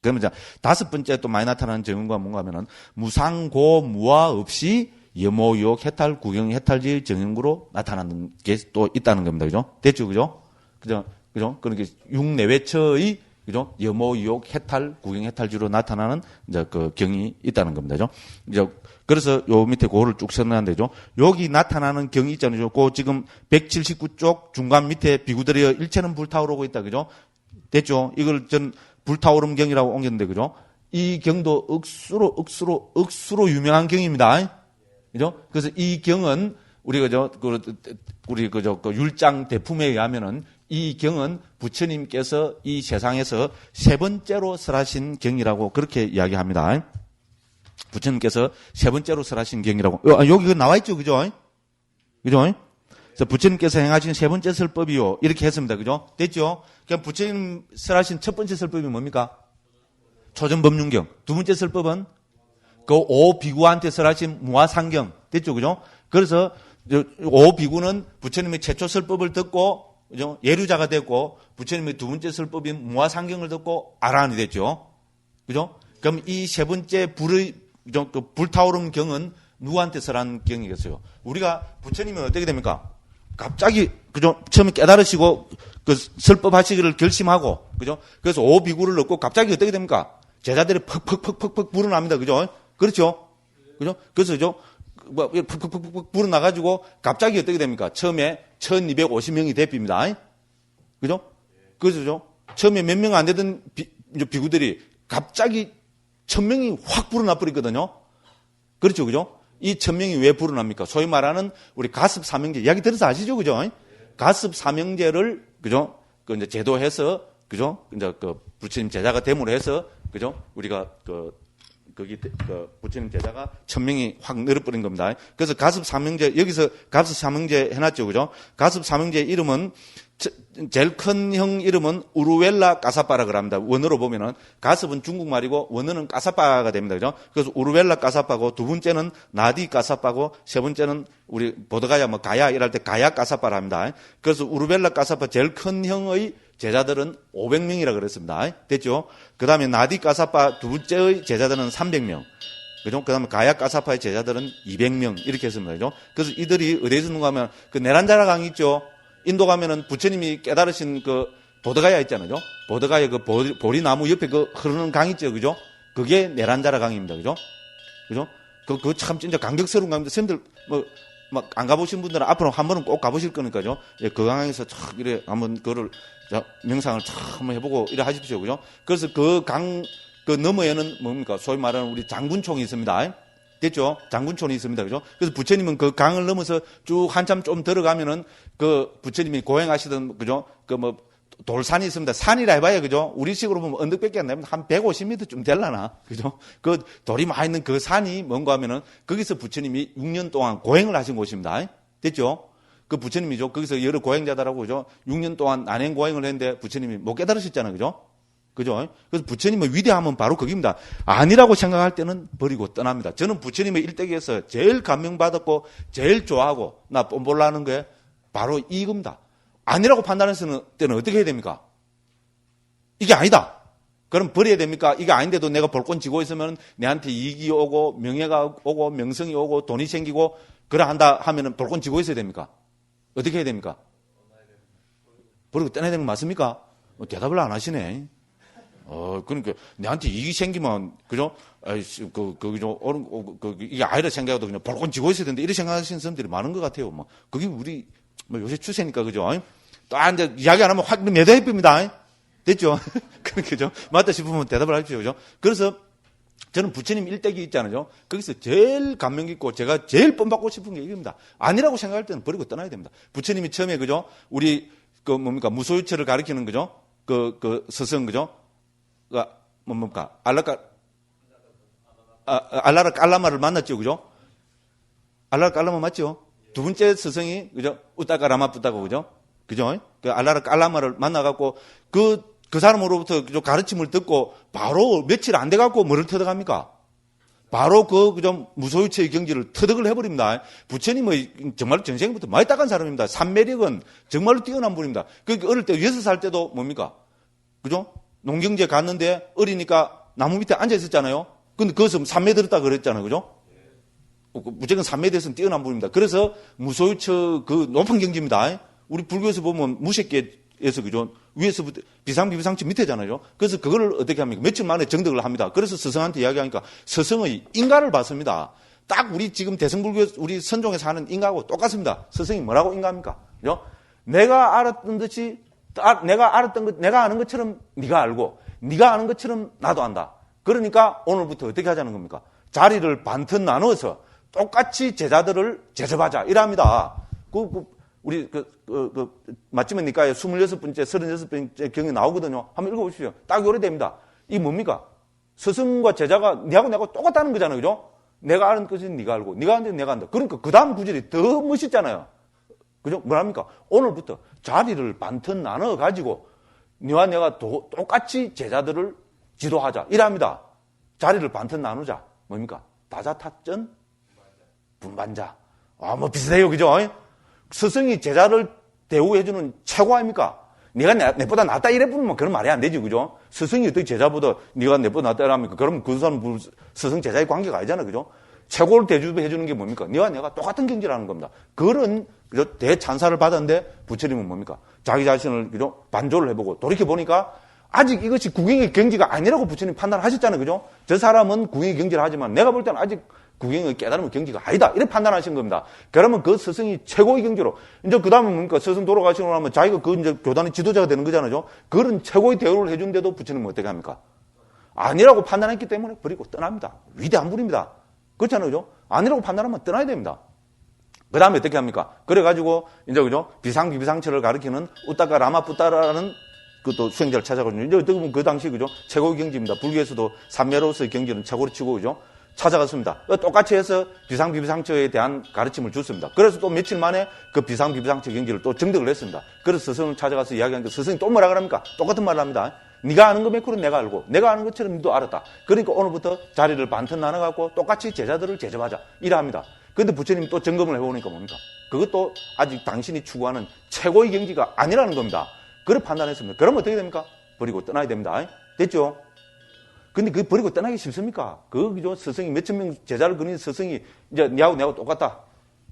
그러면 이제 다섯 번째 또 많이 나타나는 정형과 뭔가 하면은 무상고 무화 없이 염호, 유혹, 해탈, 구경, 해탈지 정형으로 나타나는 게 또 있다는 겁니다. 그죠? 됐죠? 그죠? 그죠? 그러니까 육내외처의 그죠? 염호, 유혹, 해탈, 구경, 해탈지로 나타나는 이제 그 경이 있다는 겁니다. 그죠? 이제 그래서 요 밑에 그거를 쭉 설명한대죠. 여기 나타나는 경이 있잖아요. 그 지금 179쪽 중간 밑에 비구들이 일체는 불타오르고 있다. 그죠? 됐죠? 이걸 전 불타오름 경이라고 옮겼는데, 그죠? 이 경도 억수로 유명한 경입니다. 그죠? 그래서 이 경은 우리가 그 율장 대품에 의하면은 이 경은 부처님께서 이 세상에서 세 번째로 설하신 경이라고 그렇게 이야기합니다. 부처님께서 세 번째로 설하신 경이라고. 여기 나와 있죠, 그죠? 그죠? 그래서 부처님께서 행하신 세 번째 설법이요. 이렇게 했습니다. 그죠? 됐죠? 그냥 부처님 설하신 첫 번째 설법이 뭡니까? 초전법륜경. 두 번째 설법은 그 오비구한테 설하신 무화상경. 됐죠? 그죠? 그래서 오비구는 부처님의 최초 설법을 듣고 그죠? 예류자가 됐고 부처님의 두 번째 설법인 무화상경을 듣고 아라한이 됐죠. 그죠? 그럼 이 세 번째 불타오른 경은 누구한테 설한 경이겠어요? 우리가 부처님이 어떻게 됩니까? 갑자기 그죠? 처음에 깨달으시고 그 설법하시기를 결심하고 그죠? 그래서 오비구를 넣고 갑자기 어떻게 됩니까? 제자들이 퍽퍽퍽퍽 불어납니다. 그죠? 그렇죠? 그죠? 그래서 그죠? 푹푹푹푹 불어나가지고 갑자기 어떻게 됩니까? 처음에 1250명이 대피입니다. 그죠? 그죠? 처음에 몇 명 안 되던 비구들이 갑자기 1000명이 확 불어나 버리거든요. 그렇죠? 그죠? 이 1000명이 왜 불어납니까? 소위 말하는 우리 가습 사명제 이야기 들어서 아시죠? 그죠? 가습 사명제를 그죠? 그 이제 제도해서 그죠? 이제 그 부처님 제자가 됨으로 해서 그죠? 우리가 거기 부처님 제자가 1000명이 확 늘어버린 겁니다. 그래서 가습 사명제 여기서 가습 사명제 해놨죠, 그죠? 가습 사명제 이름은 제일 큰 형 이름은 우르웰라 까사빠라 그럽니다. 원어로 보면은 가습은 중국말이고 원어는 까사빠가 됩니다, 그죠? 그래서 우르웰라 까사빠고 두 번째는 나디 까사빠고 세 번째는 우리 보드가야 뭐 가야 이럴 때 가야 까사빠라 합니다. 그래서 우르웰라 까사빠 제일 큰 형의 제자들은 500명이라 그랬습니다. 됐죠? 그 다음에 나디 까사파 두 번째의 제자들은 300명. 그죠? 그 다음에 가야 까사파의 제자들은 200명. 이렇게 했습니다. 그죠? 그래서 이들이 어디에 있는가 하면 그 네란자라 강이 있죠? 인도 가면은 부처님이 깨달으신 그 보드가야 있잖아요. 보드가야 그 보리나무 옆에 그 흐르는 강 있죠? 그죠? 그게 네란자라 강입니다. 그죠? 그죠? 그거 참 진짜 감격스러운 강입니다. 선생님들 막 안 가보신 분들은 앞으로 한 번은 꼭 가보실 거니까요. 예, 그 강에서 촥 이래 한번 그거를 명상을 촥 한번 해보고 이래 하십시오. 그죠? 그래서 그 강 그 너머에는 뭡니까? 소위 말하는 우리 장군총이 있습니다. 됐죠? 장군총이 있습니다. 그죠? 그래서 부처님은 그 강을 넘어서 쭉 한참 좀 들어가면은 그 부처님이 고행하시던 그죠? 그 뭐 돌산이 있습니다. 산이라 해봐야 그죠? 우리식으로 보면 언덕밖에 안 되면 한 150m쯤 될라나 그죠? 그 돌이 많이 있는 그 산이 뭔가 하면은 거기서 부처님이 6년 동안 고행을 하신 곳입니다. 됐죠? 그 부처님이죠. 거기서 여러 고행자들하고 그죠? 6년 동안 난행 고행을 했는데 부처님이 못 깨달으셨잖아요. 그죠? 그죠? 그래서 부처님의 위대함은 바로 거기입니다. 아니라고 생각할 때는 버리고 떠납니다. 저는 부처님의 일대기에서 제일 감명받았고 제일 좋아하고 나 뽐볼라는 게 바로 이겁니다. 아니라고 판단했을 때는 어떻게 해야 됩니까? 이게 아니다. 그럼 버려야 됩니까? 이게 아닌데도 내가 볼권 쥐고 있으면 내한테 이익이 오고 명예가 오고 명성이 오고 돈이 생기고 그래 한다 하면은 볼권 쥐고 있어야 됩니까? 어떻게 해야 됩니까? 버리고 떠나야 되는 거 맞습니까? 대답을 안 하시네. 그러니까 내한테 이익이 생기면 그죠? 그죠? 이게 아이라 생각해도 그냥 볼권 쥐고 있어야 되는데 이렇게 생각하시는 사람들이 많은 것 같아요. 뭐 그게 우리 요새 추세니까 그죠? 또 이제 이야기 안 하면 확 매달립니다. 됐죠? 그죠? 맞다 싶으면 대답을 하십시오. 그죠? 그래서 저는 부처님 일대기 있잖아요. 거기서 제일 감명 깊고 제가 제일 뽐받고 싶은 게 이겁니다. 아니라고 생각할 때는 버리고 떠나야 됩니다. 부처님이 처음에 그죠? 우리 그 뭡니까? 무소유체를 가리키는 그죠? 그 스승 그죠? 뭡니까? 알라라 깔라마를 만났죠. 그죠? 알라라 깔라마 맞죠? 두 번째 스승이 그죠? 우따가 라마뿌따고 그죠? 그죠? 그 알라라 깔라마를 만나갖고 그 사람으로부터 가르침을 듣고 바로 며칠 안 돼갖고 뭐를 터득합니까? 바로 그죠? 무소유체의 경지를 터득을 해버립니다. 부처님의 정말 전생부터 많이 닦은 사람입니다. 삼매력은 정말로 뛰어난 분입니다. 그 어릴 때 6살 때도 뭡니까? 그죠? 농경지에 갔는데 어리니까 나무 밑에 앉아 있었잖아요. 근데 그것은 산매 들었다 그랬잖아요. 그죠? 무조건 산매대에서는 뛰어난 분입니다. 그래서 무소유처 그 높은 경지입니다. 우리 불교에서 보면 무색계에서 그죠? 위에서부터 비상비비상처 밑에잖아요. 그래서 그걸 어떻게 합니까? 며칠 만에 정득을 합니다. 그래서 스승한테 이야기하니까 스승의 인가를 받습니다. 딱 우리 지금 대승불교 우리 선종에서 하는 인가하고 똑같습니다. 스승이 뭐라고 인가합니까? 그죠? 내가 알았던 듯이 내가 아는 것처럼 네가 알고 네가 아는 것처럼 나도 안다. 그러니까 오늘부터 어떻게 하자는 겁니까? 자리를 반튼 나눠서 똑같이 제자들을 제접하자. 이랍니다. 우리, 맞지만 니까에 26번째, 36번째 경이 나오거든요. 한번 읽어보십시오. 딱 요래 됩니다. 이 뭡니까? 스승과 제자가 니하고 내가 똑같다는 거잖아요. 그죠? 내가 아는 것은 네가 알고, 네가 아는 것은 내가 안다. 그러니까 그 다음 구절이 더 멋있잖아요. 그죠? 뭐랍니까? 오늘부터 자리를 반튼 나눠가지고, 니와 내가 똑같이 제자들을 지도하자. 이랍니다. 자리를 반튼 나누자. 뭡니까? 다자타전 분반자. 뭐 비슷해요. 그죠? 스승이 제자를 대우해주는 최고 아닙니까? 네가 내보다 낫다 이래 부르면 그런 말이 안 되지. 그죠? 스승이 어떻게 제자보다 네가 내보다 낫다 이랍니까? 그러면 그 사람은 스승 제자의 관계가 아니잖아. 그죠? 최고를 대접해주는 게 뭡니까? 네와 내가 똑같은 경지라는 겁니다. 그런, 그죠? 대찬사를 받았는데 부처님은 뭡니까? 자기 자신을, 그죠? 반조를 해보고 돌이켜보니까 아직 이것이 구경의 경지가 아니라고 부처님 판단을 하셨잖아요. 그죠? 저 사람은 구경의 경지를 하지만 내가 볼 때는 아직 구경의 깨달음의 경지가 아니다. 이렇게 판단하신 겁니다. 그러면 그 스승이 최고의 경지로. 이제 그 다음에 뭡니까? 스승 돌아가시고 나면 자기가 그 이제 교단의 지도자가 되는 거잖아요. 그런 최고의 대우를 해준데도 부처님은 어떻게 합니까? 아니라고 판단했기 때문에 버리고 떠납니다. 위대한 분입니다. 그렇잖아요. 그죠? 아니라고 판단하면 떠나야 됩니다. 그 다음에 어떻게 합니까? 그래가지고, 이제 그죠? 비상비비상처를 가리키는 우따까 라마푸따라라는 그것도 수행자를 찾아가지고, 이제 어떻게 보면 그 당시, 그죠? 최고의 경지입니다. 불교에서도 삼매로서의 경지는 최고로 치고, 그죠? 찾아갔습니다. 똑같이 해서 비상비비상처에 대한 가르침을 줬습니다. 그래서 또 며칠 만에 그 비상비비상처 경지를 또 정득을 했습니다. 그래서 스승을 찾아가서 이야기하니까 스승이 또 뭐라 그럽니까? 똑같은 말을 합니다. 네가 아는 거 몇크는 내가 알고 내가 아는 것처럼 너도 알았다. 그러니까 오늘부터 자리를 반튼 나눠갖고 똑같이 제자들을 제접하자. 이러합니다. 그런데 부처님이 또 점검을 해보니까 뭡니까? 그것도 아직 당신이 추구하는 최고의 경지가 아니라는 겁니다. 그걸 판단했습니다. 그러면 어떻게 됩니까? 버리고 떠나야 됩니다. 됐죠? 근데 그 버리고 떠나기 쉽습니까? 그죠? 스승이 몇천 명 제자를 그린 스승이 이제 니하고 내가 똑같다.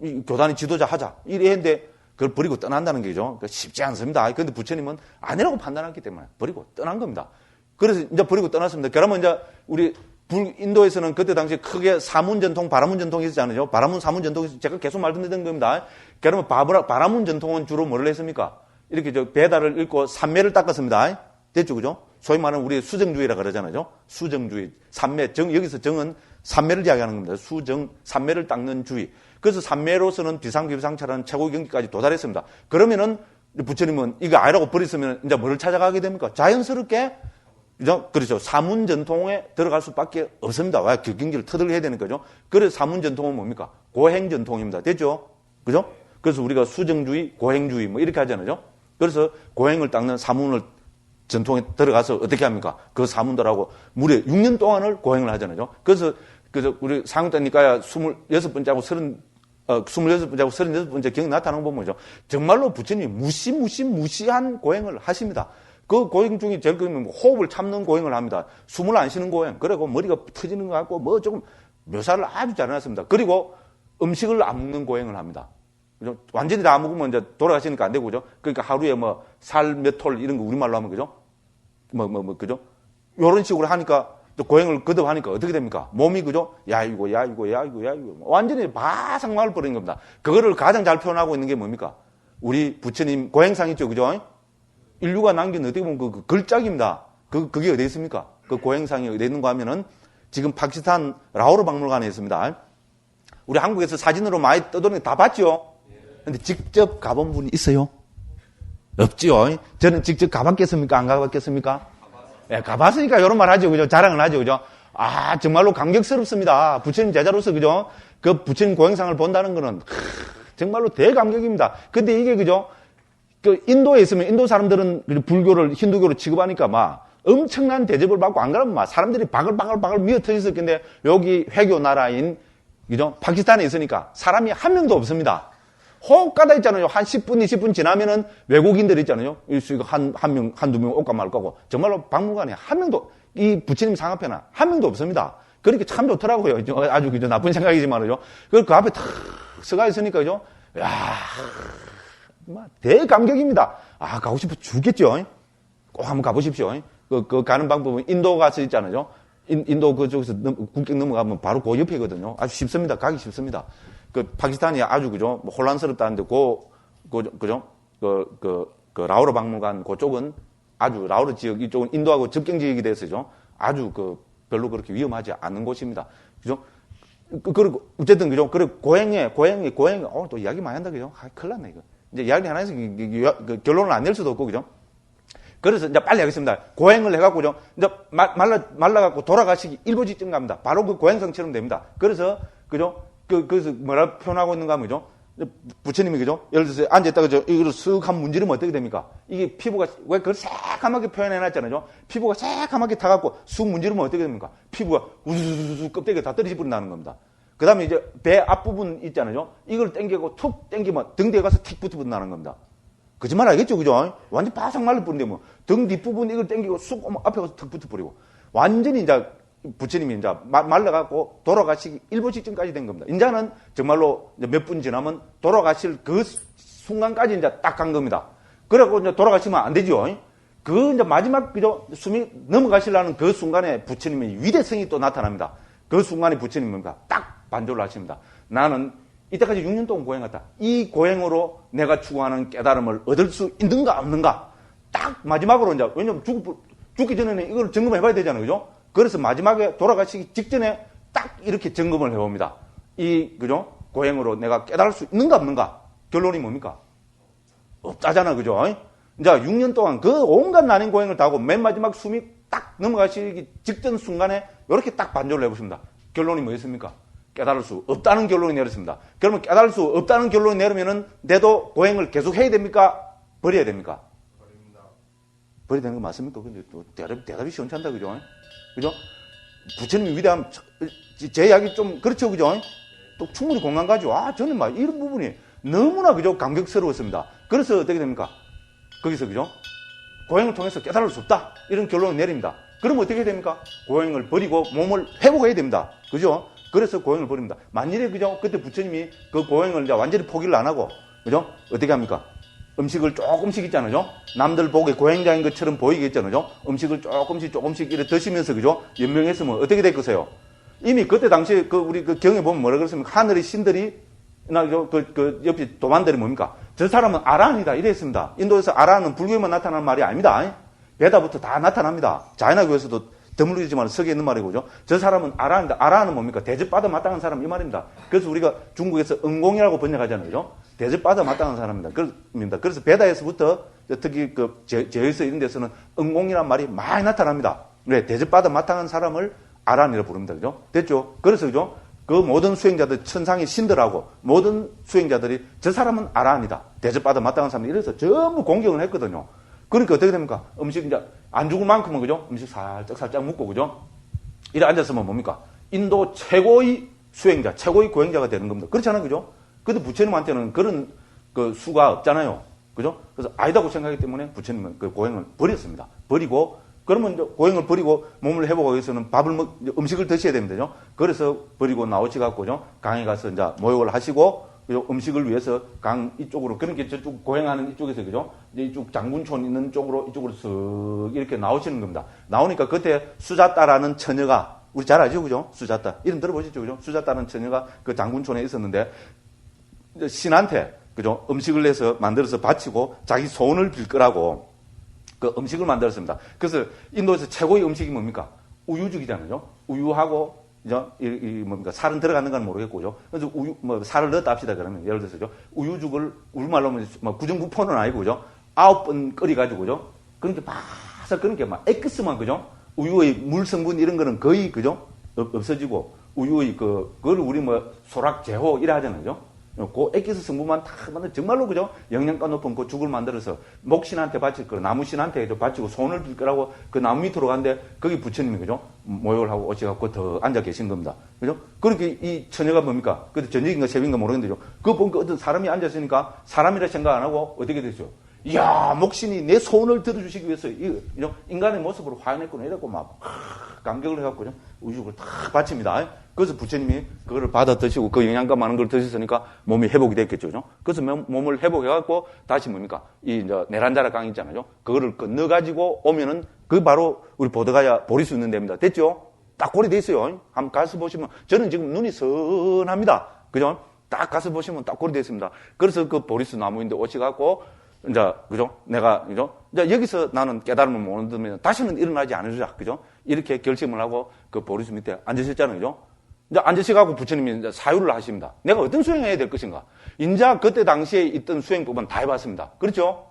이 교단의 지도자 하자. 이랬는데 그걸 버리고 떠난다는 게죠. 쉽지 않습니다. 그런데 부처님은 아니라고 판단했기 때문에 버리고 떠난 겁니다. 그래서 이제 버리고 떠났습니다. 그러면 이제 우리 인도에서는 그때 당시에 크게 사문전통, 바라문전통이 있었잖아요. 바라문, 사문전통이 제가 계속 말씀드린 겁니다. 그러면 바라문 전통은 주로 뭐를 했습니까? 이렇게 배달을 읽고 산매를 닦았습니다. 됐죠, 그죠? 소위 말하는 우리 수정주의라 그러잖아요. 수정주의, 산매, 여기서 정은 산매를 이야기하는 겁니다. 수정, 산매를 닦는 주의. 그래서 산매로서는 비상비비상처라는 최고의 경지까지 도달했습니다. 그러면은 부처님은 이거 아니라고 버렸으면 이제 뭐를 찾아가게 됩니까? 자연스럽게, 그렇죠. 사문전통에 들어갈 수밖에 없습니다. 왜? 그 경지를 터득을 해야 되는 거죠. 그래서 사문전통은 뭡니까? 고행전통입니다. 됐죠? 그죠? 그래서 우리가 수정주의, 고행주의 뭐 이렇게 하잖아요. 그래서 고행을 닦는 사문을 전통에 들어가서 어떻게 합니까? 그 사문들하고 무려 6년 동안을 고행을 하잖아요. 그래서 우리 상육단니까야 26번째하고 36번째 경이 나타나는 거 보면 정말로 부처님이 무시한 고행을 하십니다. 그 고행 중에 제일 큰 호흡을 참는 고행을 합니다. 숨을 안 쉬는 고행. 그리고 머리가 터지는 것 같고 뭐 조금 묘사를 아주 잘 해놨습니다. 그리고 음식을 안 먹는 고행을 합니다. 그죠? 완전히 다 먹으면 이제 돌아가시니까 안 되고, 그죠? 그러니까 하루에 뭐 살 몇 톨 이런 거 우리말로 하면, 그죠? 그죠? 요런 식으로 하니까 또 고행을 거듭하니까 어떻게 됩니까? 몸이, 그죠? 야이고. 완전히 바삭 말아버리는 겁니다. 그거를 가장 잘 표현하고 있는 게 뭡니까? 우리 부처님 고행상 있죠, 그죠? 인류가 남긴 어떻게 보면 그 걸작입니다. 그게 어디 있습니까? 그 고행상이 어디 있는가 하면은 지금 파키스탄 라오르 박물관에 있습니다. 우리 한국에서 사진으로 많이 떠도는 다 봤죠? 근데 직접 가본 분이 있어요? 없지요. 저는 직접 가봤겠습니까? 안 가봤겠습니까? 예, 가봤으니까 이런 말 하죠. 그죠? 자랑을 하죠. 그죠? 아, 정말로 감격스럽습니다. 부처님 제자로서, 그죠? 그 부처님 고행상을 본다는 거는, 정말로 대감격입니다. 근데 이게, 그죠? 그 인도에 있으면 인도 사람들은 불교를 힌두교로 취급하니까 막 엄청난 대접을 받고 안 그러면 막 사람들이 바글바글 미어 터졌을 텐데 여기 회교 나라인, 그죠? 파키스탄에 있으니까 사람이 한 명도 없습니다. 호가다 있잖아요. 한 10분, 20분 지나면은 외국인들 있잖아요. 한 명, 한두 명 올까 말 거고. 정말로 박물관에 한 명도, 이 부처님 상앞에는 한 명도 없습니다. 그러니까 참 좋더라고요. 아주 그저 나쁜 생각이지만요. 그 앞에 탁 서가 있으니까, 그죠? 야, 대감격입니다. 아, 가고 싶어 죽겠죠? 꼭 한번 가보십시오. 그 가는 방법은 인도 가서 있잖아요. 인도 그쪽에서 국경 넘어가면 바로 그 옆이거든요. 아주 쉽습니다. 가기 쉽습니다. 그 파키스탄이 아주 그죠? 뭐 혼란스럽다는데 그죠? 그 라오르 박물관 그쪽은 아주 라오르 지역 이쪽은 인도하고 접경 지역이 돼서죠. 아주 별로 그렇게 위험하지 않은 곳입니다. 그죠? 그리고 어쨌든 그죠? 그리고 고행에 또 이야기 많이 한다 그죠? 큰일 났네 이거. 이제 이야기 하나 해서 결론을 안 낼 수도 없고 그죠? 그래서 이제 빨리 하겠습니다. 고행을 해갖고죠. 이제 말라갖고 돌아가시기 일보 직전 갑니다. 바로 그 고행성처럼 됩니다. 그래서, 그죠? 그래서 뭐라 표현하고 있는가 하면, 그죠? 부처님이, 그죠? 예를 들어서 앉아있다가, 이거를 쓱 한번 문지르면 어떻게 됩니까? 이게 피부가, 왜 그걸 새까맣게 표현해놨잖아요. 피부가 새까맣게 타갖고 쑥 문지르면 어떻게 됩니까? 피부가 우수수수 껍데기가 다 떨어져 버린다는 겁니다. 그 다음에 이제 배 앞부분 있잖아요. 이걸 당기고 툭 당기면 등 뒤에 가서 틱 붙어본다는 겁니다. 거짓말 알겠죠, 그죠? 완전 바삭 말라버린데 뭐. 등 뒷부분 이걸 당기고 쑥 앞에 가서 턱 붙어버리고. 완전히 이제 부처님이 이제 말라갖고 돌아가시기 일보 직전까지 된 겁니다. 이제는 정말로 몇 분 지나면 돌아가실 그 순간까지 이제 딱 간 겁니다. 그래갖고 이제 돌아가시면 안 되죠. 그 이제 마지막, 그죠? 숨이 넘어가시려는 그 순간에 부처님의 위대성이 또 나타납니다. 그 순간에 부처님이 뭡니까? 딱 반조를 하십니다. 나는 이때까지 6년 동안 고행했다. 이 고행으로 내가 추구하는 깨달음을 얻을 수 있는가 없는가. 딱 마지막으로 이제 왜냐면 죽기 전에는 이걸 점검해 봐야 되잖아요. 그죠? 그래서 마지막에 돌아가시기 직전에 딱 이렇게 점검을 해 봅니다. 그죠? 고행으로 내가 깨달을 수 있는가 없는가. 결론이 뭡니까? 없다잖아. 그죠? 이제 6년 동안 그 온갖 난임 고행을 다 하고 맨 마지막 숨이 딱 넘어가시기 직전 순간에 이렇게 딱 반조를 해 보십니다. 결론이 뭐였습니까? 깨달을 수 없다는 결론이 내렸습니다. 그러면 깨달을 수 없다는 결론이 내리면은 내도 고행을 계속 해야 됩니까? 버려야 됩니까? 버립니다. 버려야 되는 거 맞습니까? 근데 또 대답이 시원찮다, 그죠? 그죠? 부처님이 위대함, 제 이야기 좀 그렇죠, 그죠? 또 충분히 공감 가죠. 아, 저는 막 이런 부분이 너무나 그죠? 감격스러웠습니다. 그래서 어떻게 됩니까? 거기서 그죠? 고행을 통해서 깨달을 수 없다. 이런 결론을 내립니다. 그러면 어떻게 됩니까? 고행을 버리고 몸을 회복해야 됩니다. 그죠? 그래서 고행을 버립니다. 만일에, 그죠? 그때 부처님이 그 고행을 이제 완전히 포기를 안 하고, 그죠? 어떻게 합니까? 음식을 조금씩 있잖아요. 남들 보기에 고행자인 것처럼 보이게 있잖아요. 음식을 조금씩 이렇게 드시면서, 그죠? 연명했으면 어떻게 됐겠어요? 이미 그때 당시에 우리 경에 보면 뭐라 그랬습니까? 하늘의 신들이, 옆에 도만들이 뭡니까? 저 사람은 아라한이다. 이랬습니다. 인도에서 아라한은 불교에만 나타나는 말이 아닙니다. 베다부터 다 나타납니다. 자이나교에서도 드물리지만 석에 있는 말이고, 그죠? 저 사람은 아라한이다. 아라한은 뭡니까? 대접받아 마땅한 사람 이 말입니다. 그래서 우리가 중국에서 응공이라고 번역하잖아요. 그죠? 대접받아 마땅한 사람입니다. 그래서 베다에서부터 특히 제에서 이런 데서는 응공이란 말이 많이 나타납니다. 네, 대접받아 마땅한 사람을 아라한이라고 부릅니다. 그죠? 됐죠? 그래서, 그죠? 그 모든 수행자들, 천상의 신들하고 모든 수행자들이 저 사람은 아라한이다. 대접받아 마땅한 사람 이래서 전부 공경을 했거든요. 그러니까 어떻게 됩니까? 음식 이제 안 죽을 만큼은, 그죠? 음식 살짝 먹고, 그죠? 이래 앉았으면 뭡니까? 인도 최고의 수행자, 최고의 고행자가 되는 겁니다. 그렇잖아요, 그죠? 근데 부처님한테는 그런 수가 없잖아요. 그죠? 그래서 아니다고 생각하기 때문에 부처님은 그 고행을 버렸습니다. 버리고, 그러면 이제 고행을 버리고 몸을 회복하기 위해서는 음식을 드셔야 됩니다. 그래서 버리고 나오셔갖고, 강에 가서 이제 모욕을 하시고, 음식을 위해서 강 이쪽으로, 그러니까 저쪽 고행하는 이쪽에서, 그죠? 이제 이쪽 장군촌 있는 쪽으로, 이쪽으로 쓱 이렇게 나오시는 겁니다. 나오니까 그때 수자따라는 처녀가, 우리 잘 알죠? 그죠? 수자따. 이름 들어보셨죠? 그죠? 수자따라는 처녀가 그 장군촌에 있었는데, 신한테, 그죠? 음식을 내서 만들어서 바치고 자기 소원을 빌 거라고 그 음식을 만들었습니다. 그래서 인도에서 최고의 음식이 뭡니까? 우유죽이잖아요. 우유하고, 뭡니까? 살은 들어가는 건 모르겠고요. 그래서 살을 넣었다 합시다. 그러면 예를 들어서죠. 우유죽을 우리말로 하면 구정구포는 아니고, 그죠? 9번 끓여가지고, 그죠? 그러니까 바삭, 그러니까 막 엑스만, 그죠? 우유의 물 성분 이런 거는 거의, 그죠? 없어지고, 우유의 그걸 우리 소락제호 이래 하잖아요. 그죠? 그 액기스 성분만 다 만들 정말로 그죠? 영양가 높은 그 죽을 만들어서 목신한테 바칠 거, 나무신한테 바치고 손을 들 거라고 그 나무 밑으로 갔는데 거기 부처님이 그죠? 모욕을 하고 오셔갖고 더 앉아 계신 겁니다. 그죠? 그렇게 이 처녀가 뭡니까? 그때 저녁인가 새벽인가 모르겠는데요. 그거 보니까 어떤 사람이 앉았으니까 사람이라 생각 안 하고 어떻게 됐죠? 이야, 목신이 내 손을 들어주시기 위해서 인간의 모습으로 화해냈구나 이랬고 막 감격을 해갖고 우죽을 다 바칩니다. 그래서 부처님이 그거를 받아 드시고 그 영양가 많은 걸 드셨으니까 몸이 회복이 됐겠죠. 그래서 몸을 회복해갖고 다시 뭡니까? 이 이제 내란자라 강 있잖아요. 그거를 건너가지고 오면은 그 바로 우리 보드가야 보리수 있는 데입니다. 됐죠? 딱 꼴이 돼 있어요. 한번 가서 보시면 저는 지금 눈이 선합니다. 그죠? 딱 가서 보시면 딱 꼴이 돼 있습니다. 그래서 그 보리수 나무인데 오셔갖고 이제 그죠? 내가 그죠? 이제 여기서 나는 깨달음을 못 얻으면 다시는 일어나지 않으리라. 그죠? 이렇게 결심을 하고 그 보리수 밑에 앉으셨잖아요. 그죠? 이제 앉으셔가지고 부처님이 이제 사유를 하십니다. 내가 어떤 수행을 해야 될 것인가? 인자 그때 당시에 있던 수행법은 다 해봤습니다. 그렇죠?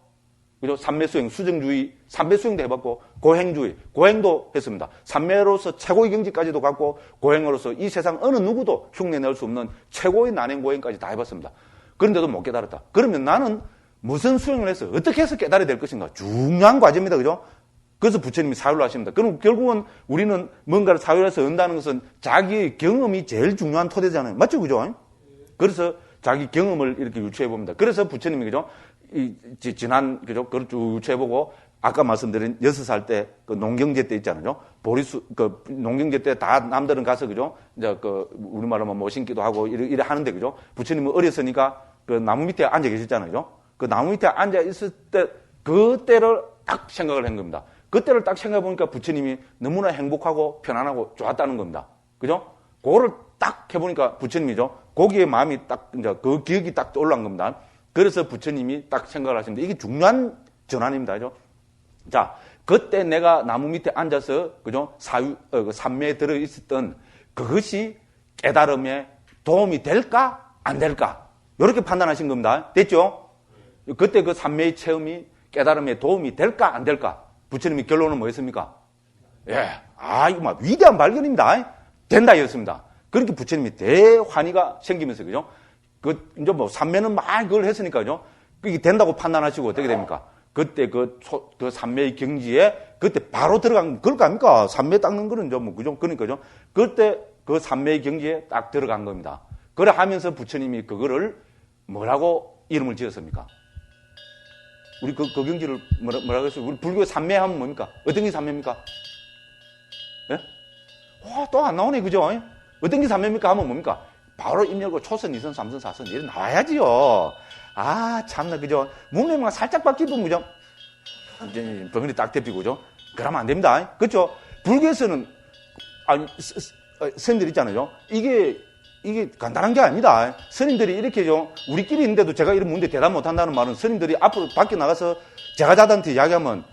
그죠? 삼매수행, 수정주의, 삼매수행도 해봤고, 고행주의, 고행도 했습니다. 삼매로서 최고의 경지까지도 갔고, 고행으로서 이 세상 어느 누구도 흉내낼 수 없는 최고의 난행 고행까지 다 해봤습니다. 그런데도 못 깨달았다. 그러면 나는 무슨 수행을 해서 어떻게 해서 깨달아야 될 것인가? 중요한 과제입니다. 그죠? 그래서 부처님이 사유를 하십니다. 그럼 결국은 우리는 뭔가를 사유해서 얻는다는 것은 자기의 경험이 제일 중요한 토대잖아요. 맞죠? 그죠? 그래서 자기 경험을 이렇게 유추해 봅니다. 그래서 부처님이 그죠? 지난 그죠? 그걸 쭉 유추해 보고 아까 말씀드린 6살 때 그 농경제 때 있잖아요. 보리수 그 농경제 때 다 남들은 가서 그죠? 이제 그 우리말로 뭐 신기도 하고 이래 하는데 그죠? 부처님은 어렸으니까 그 나무 밑에 앉아 계셨잖아요. 그 나무 밑에 앉아 있을 때 그때를 딱 생각을 한 겁니다. 그때를 딱 생각해 보니까 부처님이 너무나 행복하고 편안하고 좋았다는 겁니다. 그죠? 그거를 딱 해보니까 부처님이죠. 거기에 마음이 딱, 이제 그 기억이 딱 떠올란 겁니다. 그래서 부처님이 딱 생각을 하시는데 이게 중요한 전환입니다. 그죠? 자, 그때 내가 나무 밑에 앉아서, 그죠? 그 삼매에 들어있었던 그것이 깨달음에 도움이 될까? 안 될까? 이렇게 판단하신 겁니다. 됐죠? 그때 그 삼매의 체험이 깨달음에 도움이 될까? 안 될까? 부처님의 결론은 뭐였습니까? 예. 이거 막 위대한 발견입니다. 된다 였습니다. 그렇게 부처님이 대환희가 생기면서, 그죠? 이제 뭐, 삼매는 막 그걸 했으니까, 그죠? 그게 된다고 판단하시고 어떻게 됩니까? 그때 그 삼매의 경지에 그때 바로 들어간, 그럴 거 아닙니까? 삼매 닦는 거는 뭐, 그죠? 그러니까죠. 그때 그 삼매의 경지에 딱 들어간 겁니다. 그래 하면서 부처님이 그거를 뭐라고 이름을 지었습니까? 우리 그 경지를 뭐라고 했어요? 우리 불교 삼매 하면 뭡니까? 어떤 게 삼매입니까? 예? 또 안 나오네, 그죠? 어떤 게 삼매입니까? 하면 뭡니까? 바로 입 열고 초선, 2선, 3선, 4선 이래 나와야지요. 참나, 그죠? 문명만 살짝 바뀌면, 그죠? 병원이 딱 대피고, 그죠? 그러면 안 됩니다. 그렇죠? 불교에서는, 스님들 있잖아요. 이게 간단한 게 아닙니다. 스님들이 이렇게죠. 우리끼리 있는데도 제가 이런 문제 대답 못 한다는 말은 스님들이 앞으로 밖에 나가서 제가자들한테 이야기하면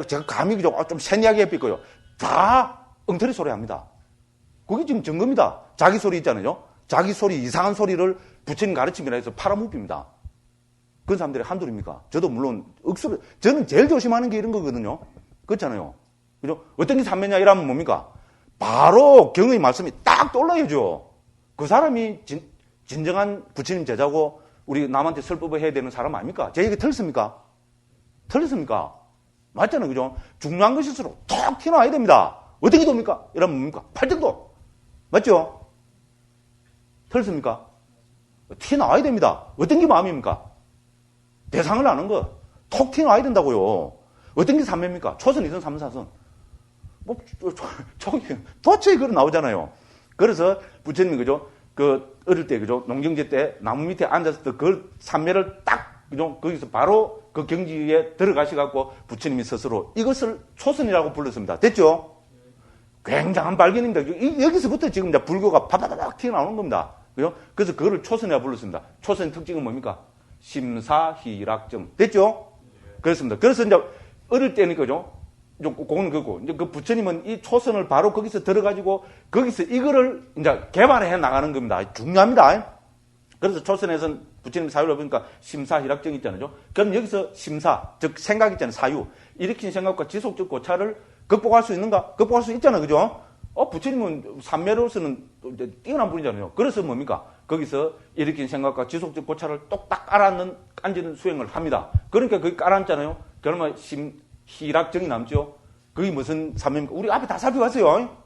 제가 감히 그죠. 좀 센 이야기 해삐고요. 다 엉터리 소리 합니다. 그게 지금 증거입니다. 자기 소리 있잖아요. 자기 소리, 이상한 소리를 부처님 가르침이라 해서 팔아먹힙니다. 그런 사람들이 한둘입니까? 저도 물론 억수로, 저는 제일 조심하는 게 이런 거거든요. 그렇잖아요. 그죠? 어떤 게 삼매냐 이러면 뭡니까? 바로 경의 말씀이 딱 떠올라야죠. 그 사람이 진정한 부처님 제자고 우리 남한테 설법을 해야 되는 사람 아닙니까? 제 얘기 틀렸습니까? 틀렸습니까? 맞잖아요. 그죠? 중요한 것일수록 톡 튀어나와야 됩니다. 어떻게 돕니까? 이러면 뭡니까? 팔정도. 맞죠? 틀렸습니까? 튀어나와야 됩니다. 어떤 게 마음입니까? 대상을 아는 거. 톡 튀어나와야 된다고요. 어떤 게 삼매입니까? 초선, 2선, 3선, 4선. 도처에 그런 나오잖아요. 그래서 부처님이 그죠? 어릴 때 그죠? 농경제 때 나무 밑에 앉았을 때 그 삼매를 딱 그죠? 거기서 바로 그 경지에 들어가셔갖고 부처님이 스스로 이것을 초선이라고 불렀습니다. 됐죠? 굉장한 발견입니다. 여기서부터 지금 이제 불교가 파다다닥 튀어나오는 겁니다. 그죠? 그래서 그거를 초선이라고 불렀습니다. 초선의 특징은 뭡니까? 심사희락점. 됐죠? 그렇습니다. 그래서 이제 어릴 때는 그죠? 그건 그거. 이제 그 부처님은 이 초선을 바로 거기서 들어가지고 거기서 이거를 이제 개발해 나가는 겁니다. 중요합니다. 그래서 초선에서는 부처님 사유를 보니까 심사희락정이 있잖아요. 그럼 여기서 심사, 즉 생각 있잖아요. 사유. 일으킨 생각과 지속적 고찰을 극복할 수 있는가? 극복할 수 있잖아요. 그죠? 부처님은 삼매로서는 뛰어난 분이잖아요. 그래서 뭡니까? 거기서 일으킨 생각과 지속적 고찰을 똑딱 앉는 수행을 합니다. 그러니까 거기 깔아앉잖아요. 그러면 희락정이 남죠. 그게 무슨 삼명입니까? 우리 앞에 다 살펴봤어요.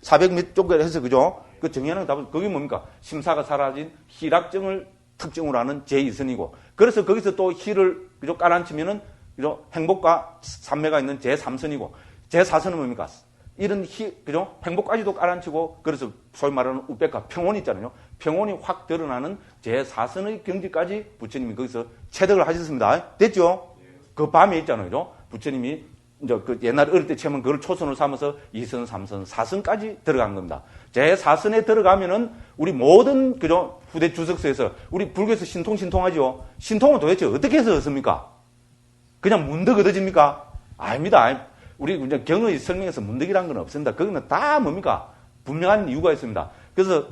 400몇 쪽을 해서, 그죠? 그 정의하는 답은, 그게 뭡니까? 심사가 사라진 희락정을 특징으로 하는 제2선이고, 그래서 거기서 또 희를, 그죠? 깔아앉히면은, 그죠? 행복과 삼매가 있는 제3선이고, 제4선은 뭡니까? 이런 그죠? 행복까지도 깔아앉히고, 그래서 소위 말하는 우백과 평온이 있잖아요. 평온이 확 드러나는 제4선의 경지까지 부처님이 거기서 체득을 하셨습니다. 됐죠? 그 밤에 있잖아요. 그죠? 부처님이 이제 그 옛날 어릴 때 처음에 그걸 초선으로 삼아서 2선, 3선, 4선까지 들어간 겁니다. 제4선에 들어가면은 우리 모든, 그죠? 후대 주석서에서 우리 불교에서 신통하죠? 신통은 도대체 어떻게 해서 얻습니까? 그냥 문득 얻어집니까? 아닙니다. 우리 그냥 경의 설명에서 문득이라는 건 없습니다. 거기는 다 뭡니까? 분명한 이유가 있습니다. 그래서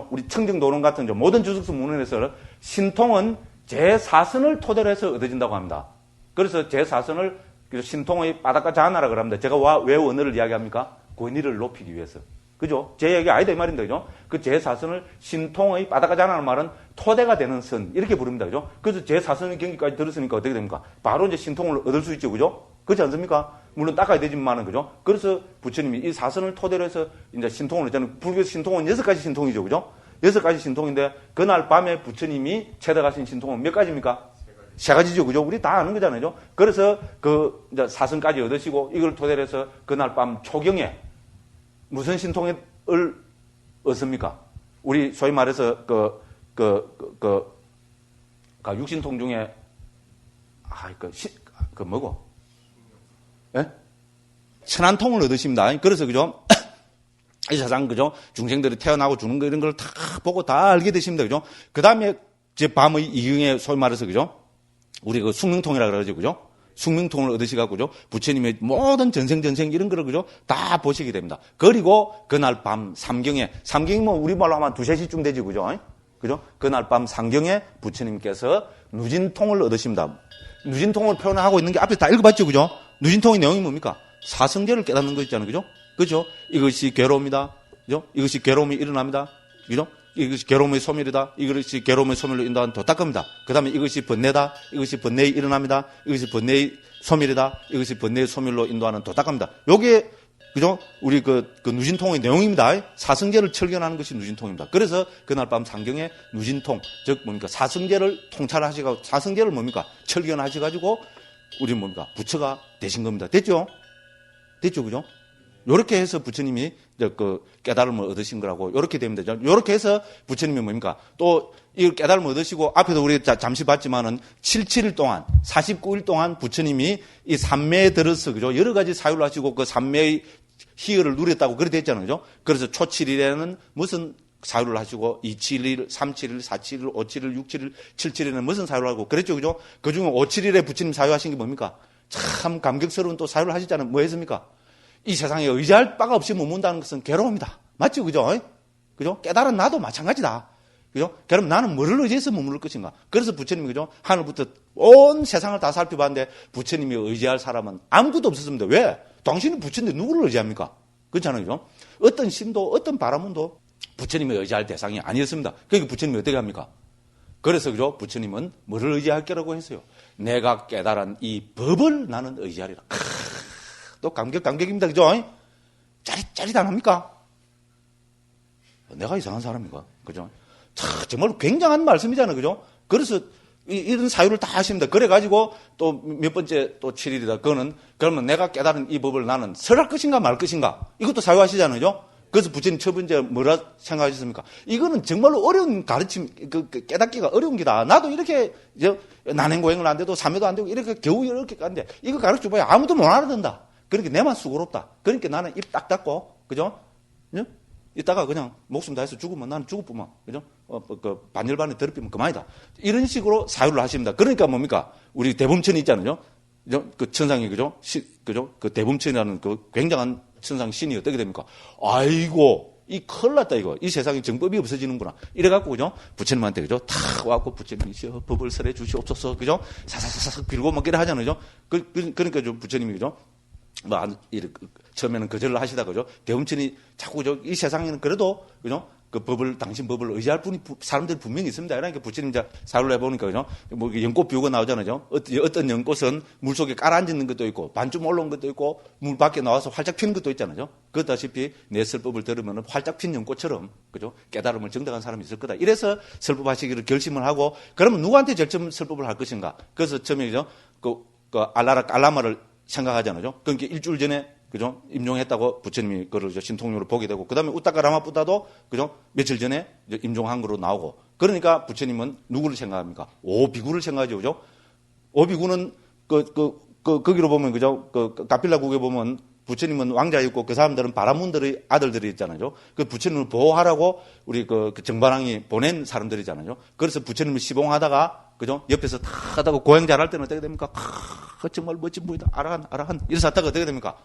우리 청정도론 같은 모든 주석서 문헌에서 신통은 제4선을 토대로 해서 얻어진다고 합니다. 그래서 제4선을 신통의 바닷가 자나라고 합니다. 제가 왜 언어를 이야기합니까? 권위를 높이기 위해서. 그죠? 제 얘기 아니다 이 말입니다. 그죠? 그 제4선을 신통의 바닷가 자나라는 말은 토대가 되는 선 이렇게 부릅니다. 그죠? 그래서 제4선의 경기까지 들었으니까 어떻게 됩니까? 바로 이제 신통을 얻을 수 있죠. 그죠? 그렇지 않습니까? 물론 닦아야 되지만은, 그죠? 그래서 부처님이 이 4선을 토대로 해서 이제 신통을 했잖아요. 불교에서 신통은 6가지 신통이죠. 그죠? 6가지 신통인데, 그날 밤에 부처님이 체득하신 신통은 몇 가지입니까? 3가지죠. 그죠? 우리 다 아는 거잖아요. 그래서 이제 4선까지 얻으시고, 이걸 토대로 해서 그날 밤 초경에 무슨 신통을 얻습니까? 우리 소위 말해서 육신통 중에, 뭐고? 예? 천안통을 얻으십니다. 그래서, 그죠? 이 세상, 그죠? 중생들이 태어나고 죽는 거 이런 걸 다 보고 다 알게 되십니다. 그죠? 그 다음에 제 밤의 이경에 소위 말해서, 그죠? 우리 그 숙명통이라 그러죠. 그죠? 숙명통을 얻으시갖고, 그죠? 부처님의 모든 전생 이런 거를, 그죠? 다 보시게 됩니다. 그리고 그날 밤 삼경이면 우리말로 하면 2, 3시쯤 되지. 그죠? 그죠? 그날 밤 삼경에 부처님께서 누진통을 얻으십니다. 누진통을 표현하고 있는 게 앞에 다 읽어봤죠. 그죠? 누진통의 내용이 뭡니까? 사성제를 깨닫는 거 있잖아요. 그죠? 그죠? 이것이 괴로움이다. 그죠? 이것이 괴로움이 일어납니다. 그죠? 이것이 괴로움의 소멸이다. 이것이 괴로움의 소멸로 인도한 도닦음이다. 그 다음에 이것이 번뇌다. 이것이 번뇌의 일어납니다. 이것이 번뇌의 소멸이다. 이것이 번뇌의 소멸로 인도하는 도닦음이다. 요게, 그죠? 우리 그 누진통의 내용입니다. 사성제를 철견하는 것이 누진통입니다. 그래서 그날 밤 상경에 누진통, 즉 뭡니까? 사성제를 통찰하시고, 사성제를 뭡니까? 철견하셔가지고, 우리 뭡니까? 부처가 되신 겁니다. 됐죠? 됐죠? 그죠? 요렇게 해서 부처님이 그 깨달음을 얻으신 거라고 요렇게 됩니다. 요렇게 해서 부처님이 뭡니까? 또 이 깨달음을 얻으시고 앞에도 우리 잠시 봤지만은 77일 동안 49일 동안 부처님이 이 삼매에 들어서 그죠? 여러 가지 사유를 하시고 그 삼매의 희열을 누렸다고 그렇게 됐잖아요. 그죠? 그래서 초7일에는 무슨 사유를 하시고 2,7일, 3,7일, 4,7일, 5,7일, 6,7일, 7,7일에는 무슨 사유를 하고 그랬죠. 그죠? 그중에 5,7일에 부처님 사유하신 게 뭡니까? 참 감격스러운 또 사유를 하셨잖아요. 뭐 했습니까? 이 세상에 의지할 바가 없이 머문다는 것은 괴로움이다. 맞죠? 그죠? 그죠? 깨달은 나도 마찬가지다. 그죠? 그럼 나는 뭐를 의지해서 머무를 것인가? 그래서 부처님이, 그죠? 하늘부터 온 세상을 다 살펴봤는데 부처님이 의지할 사람은 아무것도 없었습니다. 왜? 당신은 부처인데 누구를 의지합니까? 그렇잖아요. 그죠? 어떤 신도, 어떤 바라문도 부처님이 의지할 대상이 아니었습니다. 그러니까 부처님이 어떻게 합니까? 그래서, 그죠? 부처님은 뭐를 의지할 거라고 했어요? 내가 깨달은 이 법을 나는 의지하리라. 또 감격입니다. 그죠? 짜릿 안 합니까? 내가 이상한 사람인가? 그죠? 정말 굉장한 말씀이잖아요. 그죠? 그래서 이런 사유를 다 하십니다. 그래가지고 또 몇 번째 또 7일이다. 그러면 내가 깨달은 이 법을 나는 설할 것인가 말 것인가? 이것도 사유하시잖아요. 그죠? 그래서 부처님 첫 번째 뭐라 생각하셨습니까? 이거는 정말로 어려운 가르침, 깨닫기가 어려운 기다. 나도 이렇게, 난행고행을 안 돼도 삼매도 안 되고 이렇게 겨우 이렇게 가는데 이거 가르쳐 봐야 아무도 못 알아듣는다. 그러니까 내만 수고롭다. 그러니까 나는 입 딱 닫고, 그죠? 이따가 그냥 목숨 다해서 죽으면 나는 죽을 뿐만, 그죠? 반열반에 더럽히면 그만이다. 이런 식으로 사유를 하십니다. 그러니까 뭡니까? 우리 대범천이 있잖아요. 그 천상이, 그죠? 그죠? 그 대범천이라는 그 굉장한 천상 신이 어떻게 됩니까? 아이고, 이 큰일 났다, 이거. 이 세상에 정법이 없어지는구나. 이래갖고, 그죠? 부처님한테, 그죠? 탁 와갖고, 부처님이시여, 법을 설해 주시옵소서, 그죠? 사사사사 빌고 막 이래 하잖아요. 그러니까 좀 부처님이, 그죠? 처음에는 거절을 하시다, 그죠? 대범천이 자꾸, 이 세상에는 그래도, 그죠? 당신 법을 의지할 분이 사람들이 분명히 있습니다. 그러니까 부처님 이제 사료를 해보니까, 그죠? 뭐 연꽃 비유가 나오잖아요. 어떤 연꽃은 물 속에 깔아앉는 것도 있고, 반쯤 올라온 것도 있고, 물 밖에 나와서 활짝 피는 것도 있잖아요. 그렇다시피 내 설법을 들으면 활짝 핀 연꽃처럼, 그죠? 깨달음을 정득한 사람이 있을 거다. 이래서 설법하시기를 결심을 하고, 그러면 누구한테 제일 처음 설법을 할 것인가? 그래서 처음에, 그죠? 알라마를 생각하잖아요. 그러니까 일주일 전에 그죠? 임종했다고 부처님이 그걸 신통력으로 보게 되고, 그 다음에 우타카라마부다도, 그죠? 며칠 전에 임종한 거로 나오고, 그러니까 부처님은 누구를 생각합니까? 오비구를 생각하죠, 그죠? 오비구는, 거기로 보면, 그죠? 가필라국에 보면 부처님은 왕자였고, 그 사람들은 바라문들의 아들들이 있잖아요. 그 부처님을 보호하라고 우리 그 정반왕이 보낸 사람들이잖아요. 그래서 부처님을 시봉하다가, 그죠? 옆에서 다 하다가 고행 잘할 때는 어떻게 됩니까? 정말 멋진 분이다. 아라한. 이래서 하다가 어떻게 됩니까?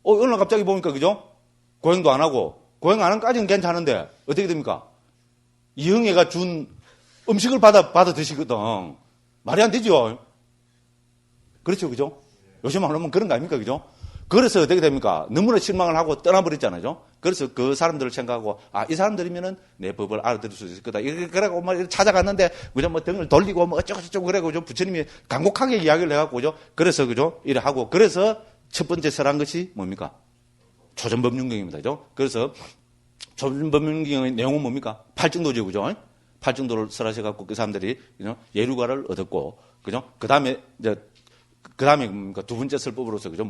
어느 날 갑자기 보니까, 그죠? 고행도 안 하고, 고행 안 한까지는 괜찮은데, 어떻게 됩니까? 이흥애가 준 음식을 받아 드시거든. 말이 안 되죠? 그렇죠, 그죠? 요즘 말하면 그런 거 아닙니까, 그죠? 그래서 어떻게 됩니까? 너무나 실망을 하고 떠나버렸잖아요. 그래서 그 사람들을 생각하고, 이 사람들이면은 내 법을 알아들을 수 있을 거다. 그래갖고 막 찾아갔는데, 그죠? 뭐 등을 돌리고, 뭐 어쩌고저쩌고 그래가지고 부처님이 간곡하게 이야기를 해갖고, 그죠? 그래서, 그죠? 이래 하고, 그래서 첫 번째 설한 것이 뭡니까? 초전법륜경입니다. 그죠? 그래서 초전법륜경의 내용은 뭡니까? 팔정도죠. 그죠? 팔정도를 설하셔갖고 그 사람들이, 그죠? 예류가를 얻었고, 그죠? 그 다음에 뭡니까? 두 번째 설법으로서, 그죠?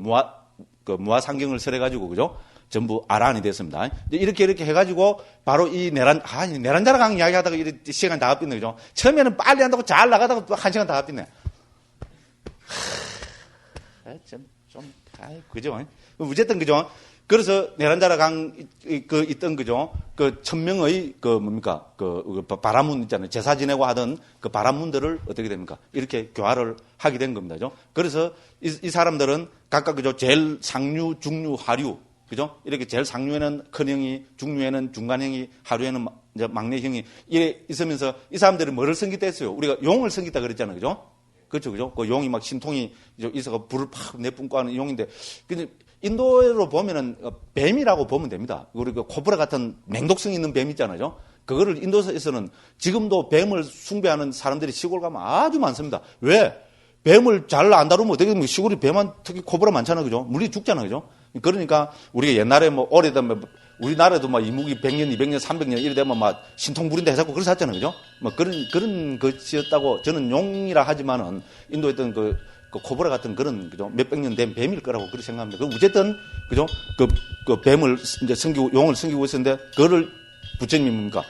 무아상경을 설해가지고, 그죠? 전부 아라한이 됐습니다. 이렇게 해가지고, 바로 이 내란자라 강 이야기 하다가 이렇게 시간 다 흡비네. 그죠? 처음에는 빨리 한다고 잘 나가다가 또 1시간 다 흡비네. 그죠? 어쨌든, 그죠? 그래서, 내란자라 강, 있던, 그죠? 1000명의, 바라문 있잖아요. 제사 지내고 하던 그 바라문들을 어떻게 됩니까? 이렇게 교화를 하게 된 겁니다. 그죠? 그래서, 이 사람들은 각각, 그죠? 제일 상류, 중류, 하류. 그죠? 이렇게 제일 상류에는 큰 형이, 중류에는 중간형이, 하류에는 이제 막내 형이, 이래 있으면서 이 사람들이 뭐를 섬기했어요? 우리가 용을 섬기다 그랬잖아요. 그죠? 그렇죠, 그죠? 그 용이 막 신통이 있어서 불을 팍 내뿜고 하는 용인데, 근데 인도로 보면은 뱀이라고 보면 됩니다. 우리 그 코브라 같은 맹독성 있는 뱀 있잖아요. 그거를 인도에서는 지금도 뱀을 숭배하는 사람들이 시골 가면 아주 많습니다. 왜? 뱀을 잘 안 다루면 어떻게 되면 시골이 뱀한 특히 코브라 많잖아요, 그죠? 물리 죽잖아요, 그죠? 그러니까 우리가 옛날에 뭐 오래되면 우리나라도 막 이무기 100년, 200년, 300년 이래 되면 막 신통 부린다 해서 그래서 했잖아요. 그죠? 뭐 그런 것이었다고 저는 용이라 하지만은 인도에 있던 그 코브라 같은 그런, 그죠? 몇백 년 된 뱀일 거라고 그렇게 생각합니다. 어쨌든, 그죠? 그 뱀을 이제 용을 섬기고 있었는데, 그거를 부처님이 뭡니까?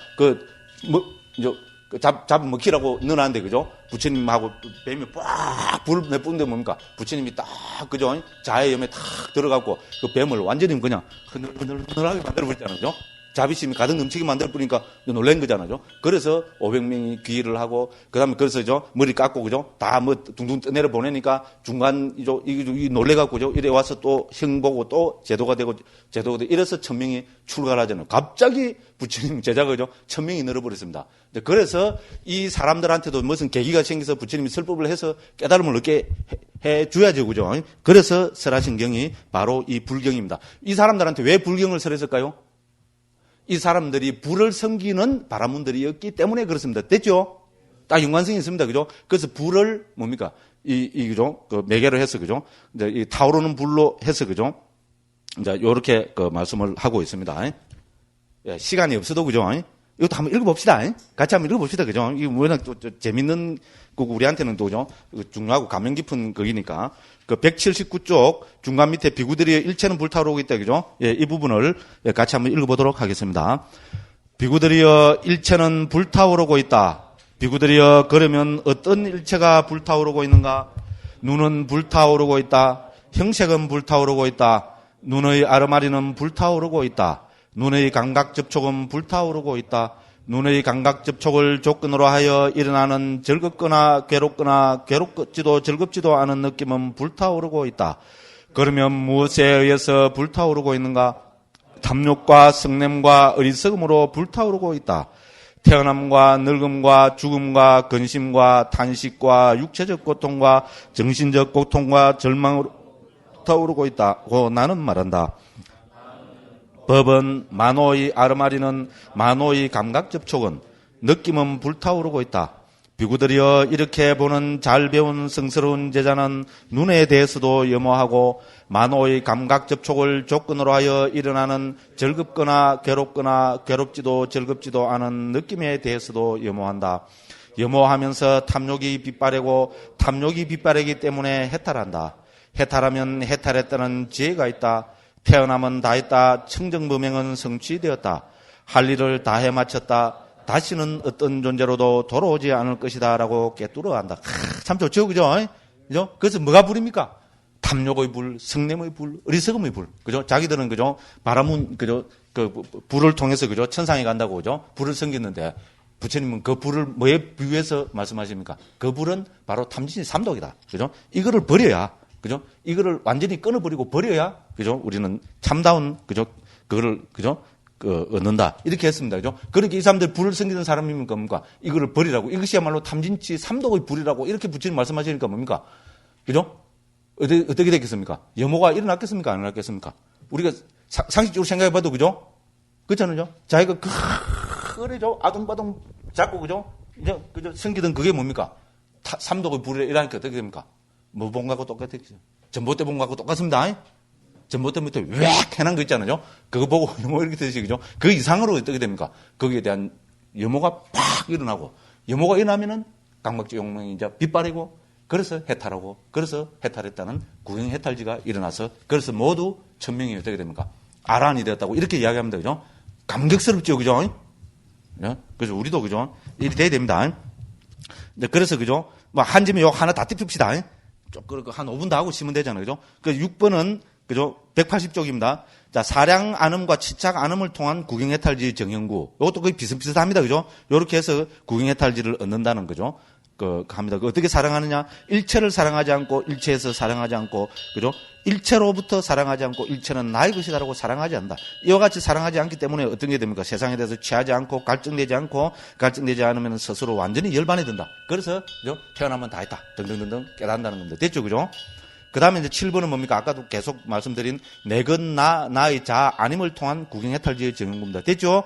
잡 먹히라고 넣어놨는데, 그죠? 부처님하고 뱀이 빡 불을 내뿜는데 뭡니까? 부처님이 딱, 그죠? 자해염에 탁 들어가고, 그 뱀을 완전히 그냥 흐늘흐늘하게 만들어버렸잖아요. 그죠? 자비심이 가득 넘치게 만들어버리니까 놀란 거잖아요. 그래서 500명이 귀의를 하고, 그 다음에 그래서, 머리 깎고, 그죠? 다 뭐 둥둥 떠내려 보내니까 중간, 이 놀래갖고, 그죠? 이래 와서 또 형 보고 또 제도가 되고, 이래서 1000명이 출가를 하잖아요. 갑자기 부처님 제자가, 그죠? 1000명이 늘어버렸습니다. 그래서 이 사람들한테도 무슨 계기가 생겨서 부처님이 설법을 해서 깨달음을 얻게 해 줘야죠. 그죠? 그래서 설하신 경이 바로 이 불경입니다. 이 사람들한테 왜 불경을 설했을까요? 이 사람들이 불을 섬기는 바라문들이었기 때문에 그렇습니다. 됐죠? 딱 연관성이 있습니다. 그죠? 그래서 불을 뭡니까? 그죠? 매개로 해서, 그죠? 이제 이 타오르는 불로 해서, 그죠? 이제 요렇게 말씀을 하고 있습니다. 예, 시간이 없어도, 그죠? 이것도 한번 읽어봅시다. 같이 한번 읽어봅시다. 그죠? 이거 워낙 또 재밌는 거고, 우리한테는 또, 그죠? 중요하고 감명 깊은 거기니까. 179쪽 중간 밑에 비구들이여 일체는 불타오르고 있다. 그죠? 예, 이 부분을 같이 한번 읽어보도록 하겠습니다. 비구들이여 일체는 불타오르고 있다. 비구들이여 그러면 어떤 일체가 불타오르고 있는가? 눈은 불타오르고 있다. 형색은 불타오르고 있다. 눈의 아르마리는 불타오르고 있다. 눈의 감각 접촉은 불타오르고 있다. 눈의 감각 접촉을 조건으로 하여 일어나는 즐겁거나 괴롭지도 즐겁지도 않은 느낌은 불타오르고 있다. 그러면 무엇에 의해서 불타오르고 있는가? 탐욕과 성냄과 어리석음으로 불타오르고 있다. 태어남과 늙음과 죽음과 근심과 탄식과 육체적 고통과 정신적 고통과 절망으로 불타오르고 있다고 나는 말한다. 법은 만호의 아르마리는 만호의 감각 접촉은 느낌은 불타오르고 있다. 비구들이여 이렇게 보는 잘 배운 성스러운 제자는 눈에 대해서도 염호하고 만호의 감각 접촉을 조건으로 하여 일어나는 즐겁거나 괴롭지도 즐겁지도 않은 느낌에 대해서도 염호한다. 염호하면서 탐욕이 빗바래고 탐욕이 빗바래기 때문에 해탈한다. 해탈하면 해탈했다는 지혜가 있다. 태어남은 다했다. 청정범행은 성취되었다. 할 일을 다 해마쳤다. 다시는 어떤 존재로도 돌아오지 않을 것이다 라고 꿰뚫어 한다. 참 좋죠, 그죠? 그죠? 그래서 뭐가 불입니까? 탐욕의 불, 성냄의 불, 어리석음의 불. 그죠? 자기들은 그죠? 바람은 그죠? 그 불을 통해서 그죠? 천상에 간다고 그죠? 불을 섬겼는데 부처님은 그 불을 뭐에 비유해서 말씀하십니까? 그 불은 바로 탐진의 삼독이다. 그죠? 이거를 버려야, 그죠? 이거를 완전히 끊어버리고 버려야, 그죠? 우리는 참다운, 그죠? 그거를, 그죠? 얻는다. 이렇게 했습니다. 그죠? 그렇게 이 사람들 불을 섬기는 사람입니까? 뭡니까? 이거를 버리라고. 이것이야말로 탐진치 삼독의 불이라고 이렇게 부처님 말씀하시니까 뭡니까? 그죠? 어떻게 되겠습니까? 염호가 일어났겠습니까? 안 일어났겠습니까? 우리가 상식적으로 생각해 봐도, 그죠? 그렇잖아요. 자기가 그래죠. 아둥바둥 잡고, 그죠? 이제, 그죠? 섬기던 그게 뭡니까? 삼독의 불에 일어나니까 어떻게 됩니까? 뭐 본 거하고 똑같겠죠. 전봇대 본 거하고 똑같습니다. 전봇대부터 왜 해난 거 있잖아요. 그거 보고 염호 이렇게 되시, 그죠? 그 이상으로 어떻게 됩니까? 거기에 대한 염호가 팍 일어나고, 염호가 일어나면은 강박적 욕망이 이제 빗바래고, 그래서 해탈하고, 그래서 해탈했다는 구경해탈지가 일어나서, 그래서 모두 천명이 어떻게 됩니까? 아란이 되었다고 이렇게 이야기합니다. 그죠? 감격스럽죠, 그죠? 그래서 우리도, 그죠? 이렇게 돼야 됩니다. 그래서, 그죠? 뭐, 한 점에 욕 하나 다 찝읍시다. 조금 한 5분 더 하고 치면 되잖아요. 그죠? 그 6번은, 그죠? 180쪽입니다. 자, 사량 안음과 치착 안음을 통한 구경해탈지 정형구. 이것도 거의 비슷비슷합니다. 그죠? 요렇게 해서 구경해탈지를 얻는다는 거죠. 합니다. 어떻게 사랑하느냐? 일체를 사랑하지 않고, 일체에서 사랑하지 않고, 그죠? 일체로부터 사랑하지 않고, 일체는 나의 것이다라고 사랑하지 않는다. 이와 같이 사랑하지 않기 때문에 어떤 게 됩니까? 세상에 대해서 취하지 않고, 갈증되지 않으면 스스로 완전히 열반이 든다. 그래서, 그죠? 태어나면 다 했다. 등등등등 깨닫는다는 겁니다. 됐죠? 그죠? 그 다음에 이제 7번은 뭡니까? 아까도 계속 말씀드린 내건 나의 자, 아님을 통한 구경해탈지의 정형구입니다. 됐죠?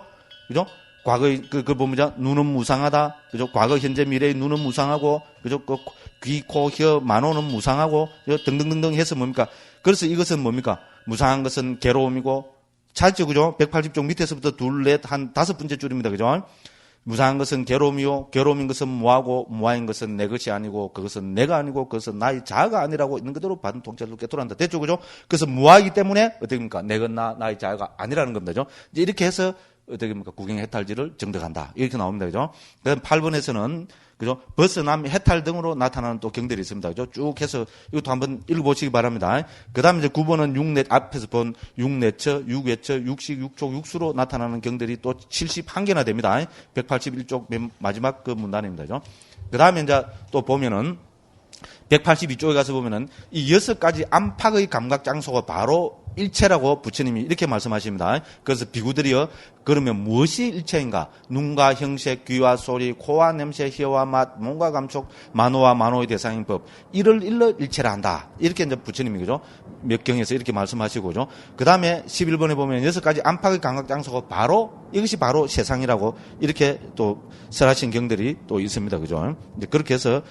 그죠? 과거의, 보면, 눈은 무상하다. 그죠? 과거, 현재, 미래의 눈은 무상하고, 그죠? 귀, 코, 혀, 만호는 무상하고, 등등등등 해서 뭡니까? 그래서 이것은 뭡니까? 무상한 것은 괴로움이고, 찾죠? 그죠? 180쪽 밑에서부터 둘, 넷, 한 5번째 줄입니다. 그죠? 무상한 것은 괴로움이요. 괴로움인 것은 무하고, 무하인 것은 내 것이 아니고, 그것은 내가 아니고, 그것은 나의 자아가 아니라고 있는 그대로 받은 통찰로 깨달는다. 됐죠? 그죠? 그래서 무하기 때문에, 어떻게 됩니까? 내건 나의 자아가 아니라는 겁니다. 그죠? 이제 이렇게 해서, 어떻게 됩니까? 구경해탈지를 정득한다. 이렇게 나옵니다. 그죠? 그다음 8번에서는, 그죠? 벗어남, 해탈 등으로 나타나는 또 경들이 있습니다. 그죠? 쭉 해서 이것도 한번 읽어보시기 바랍니다. 그 다음에 이제 9번은 육내, 앞에서 본 육내처, 육외처, 육식, 육촉, 육수로 나타나는 경들이 또 71개나 됩니다. 181쪽 맨 마지막 그 문단입니다. 그죠? 그 다음에 이제 또 보면은 182쪽에 가서 보면은 이 6가지 안팎의 감각 장소가 바로 일체라고 부처님이 이렇게 말씀하십니다. 그래서 비구들이요, 그러면 무엇이 일체인가? 눈과 형색, 귀와 소리, 코와 냄새, 혀와 맛, 몸과 감촉, 만호와 만호의 대상인 법. 이를 일러 일체라 한다. 이렇게 이제 부처님이, 그죠? 몇 경에서 이렇게 말씀하시고, 그죠? 그 다음에 11번에 보면 6가지 안팎의 감각 장소가 바로, 이것이 바로 세상이라고 이렇게 또 설하신 경들이 또 있습니다. 그죠? 이제 그렇게 해서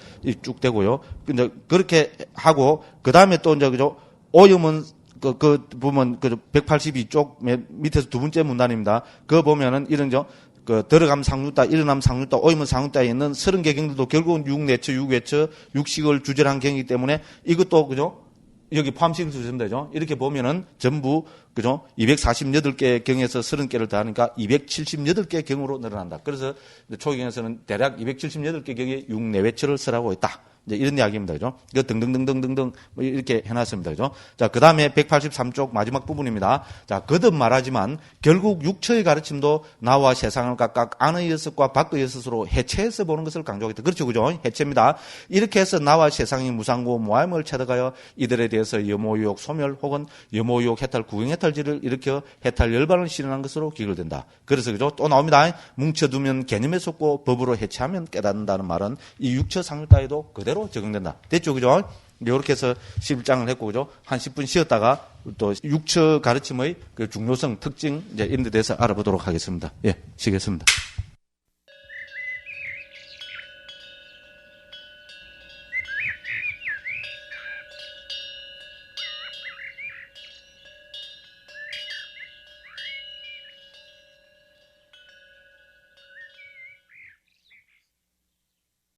쭉 되고요. 근데 그렇게 하고, 그 다음에 또 이제, 그죠? 오염은 보면, 182쪽 밑에서 두 번째 문단입니다. 그거 보면은 이런죠. 들어감 상류따, 일어남 상류따, 오임은 상류따에 있는 30개 경들도 결국은 육내처, 육외처, 육식을 주절한 경이기 때문에 이것도, 그죠? 여기 포함시킬 수 있습니다. 그죠? 이렇게 보면은 전부, 그죠? 248개 경에서 30개를 더하니까 278개 경으로 늘어난다. 그래서 초기경에서는 대략 278개 경에 육내외처를 쓰라고 있다. 이제 이런 이야기입니다. 그죠? 이거 등등등등등등 뭐 이렇게 해놨습니다. 그죠? 자, 그 다음에 183쪽 마지막 부분입니다. 자, 거듭 말하지만 결국 육처의 가르침도 나와 세상을 각각 안의 여섯과 밖의 여섯으로 해체해서 보는 것을 강조하겠다. 그렇죠. 그죠? 해체입니다. 이렇게 해서 나와 세상이 무상고 무함을 체득하여 이들에 대해서 염호유혹 소멸 혹은 염호유혹 해탈 구경해탈지를 일으켜 해탈 열반을 실현한 것으로 기결된다. 그래서 그죠? 또 나옵니다. 뭉쳐두면 개념에 속고 법으로 해체하면 깨닫는다는 말은 이 육처 상류따에도 그대로 적용된다. 됐죠? 그죠? 이렇게 해서 11장을 했고, 그죠? 한 10분 쉬었다가 또 육처 가르침의 그 중요성, 특징, 이제 이런 데 대해서 알아보도록 하겠습니다. 예, 쉬겠습니다.